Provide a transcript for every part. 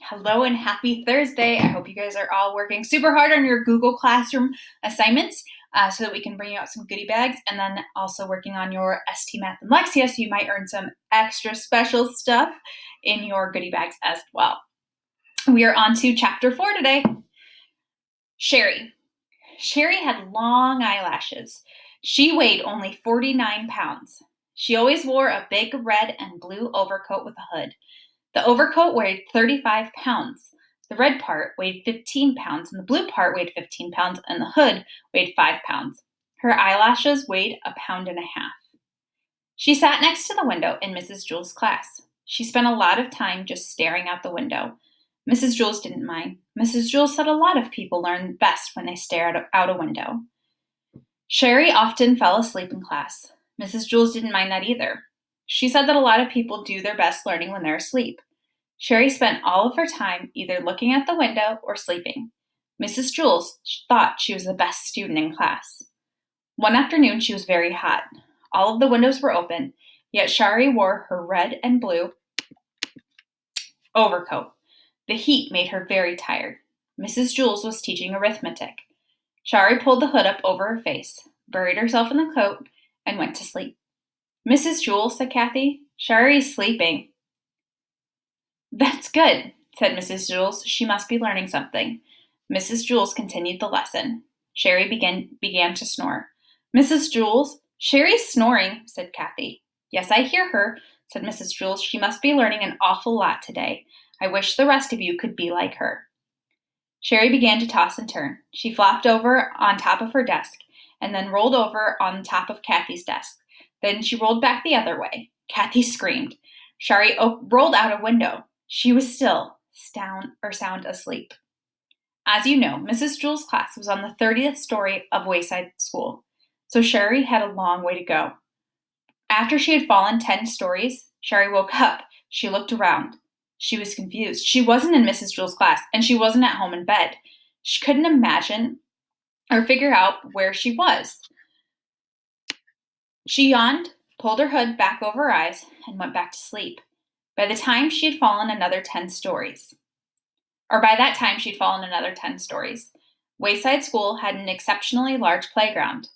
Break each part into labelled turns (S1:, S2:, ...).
S1: Hello and happy Thursday. I hope you guys are all working super hard on your Google Classroom assignments so that we can bring you out some goodie bags, and then also working on your ST Math and Lexia so you might earn some extra special stuff in your goodie bags as well. We are on to chapter 4 today. Sherry. Sherry had long eyelashes. She weighed only 49 pounds. She always wore a big red and blue overcoat with a hood. The overcoat weighed 35 pounds. The red part weighed 15 pounds, and the blue part weighed 15 pounds, and the hood weighed 5 pounds. Her eyelashes weighed 1.5 pounds. She sat next to the window in Mrs. Jewls' class. She spent a lot of time just staring out the window. Mrs. Jewls didn't mind. Mrs. Jewls said a lot of people learn best when they stare out a window. Sherry often fell asleep in class. Mrs. Jewls didn't mind that either. She said that a lot of people do their best learning when they're asleep. Sherry spent all of her time either looking at the window or sleeping. Mrs. Jewls thought she was the best student in class. One afternoon, she was very hot. All of the windows were open, yet Sherry wore her red and blue overcoat. The heat made her very tired. Mrs. Jewls was teaching arithmetic. Sherry pulled the hood up over her face, buried herself in the coat, and went to sleep. Mrs. Jewls, said Kathy, Sherry's sleeping. That's good, said Mrs. Jewls. She must be learning something. Mrs. Jewls continued the lesson. Sherry began to snore. Mrs. Jewls, Sherry's snoring, said Kathy. Yes, I hear her, said Mrs. Jewls. She must be learning an awful lot today. I wish the rest of you could be like her. Sherry began to toss and turn. She flopped over on top of her desk and then rolled over on top of Kathy's desk. Then she rolled back the other way. Kathy screamed. Sherry rolled out a window. She was still sound asleep. As you know, Mrs. Jewls' class was on the 30th story of Wayside School, so Sherry had a long way to go. After she had fallen 10 stories, Sherry woke up. She looked around. She was confused. She wasn't in Mrs. Jewls' class, and she wasn't at home in bed. She couldn't imagine or figure out where she was. She yawned, pulled her hood back over her eyes, and went back to sleep. By that time, she'd fallen another 10 stories. Wayside School had an exceptionally large playground.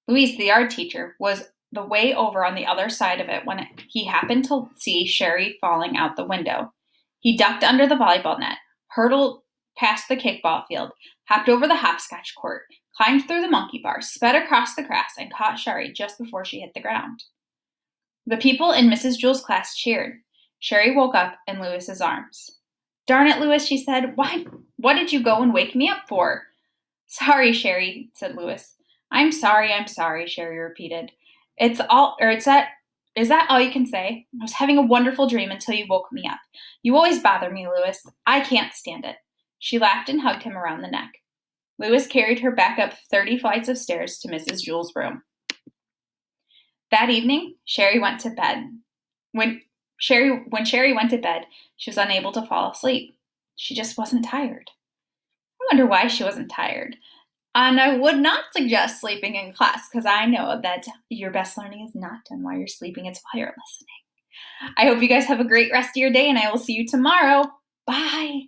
S1: Luis, the art teacher, was the way over on the other side of it when he happened to see Sherry falling out the window. He ducked under the volleyball net, hurtled past the kickball field, hopped over the hopscotch court, climbed through the monkey bars, sped across the grass, and caught Sherry just before she hit the ground. The people in Mrs. Jewls' class cheered. Sherry woke up in Lewis's arms. Darn it, Lewis, she said. What did you go and wake me up for? Sorry, Sherry, said Lewis. I'm sorry, Sherry repeated. Is that all you can say? I was having a wonderful dream until you woke me up. You always bother me, Lewis. I can't stand it. She laughed and hugged him around the neck. Lewis carried her back up 30 flights of stairs to Mrs. Jewls' room. That evening, Sherry went to bed. When Sherry went to bed, she was unable to fall asleep. She just wasn't tired. I wonder why she wasn't tired. And I would not suggest sleeping in class because I know that your best learning is not done while you're sleeping. It's while you're listening. I hope you guys have a great rest of your day, and I will see you tomorrow. Bye.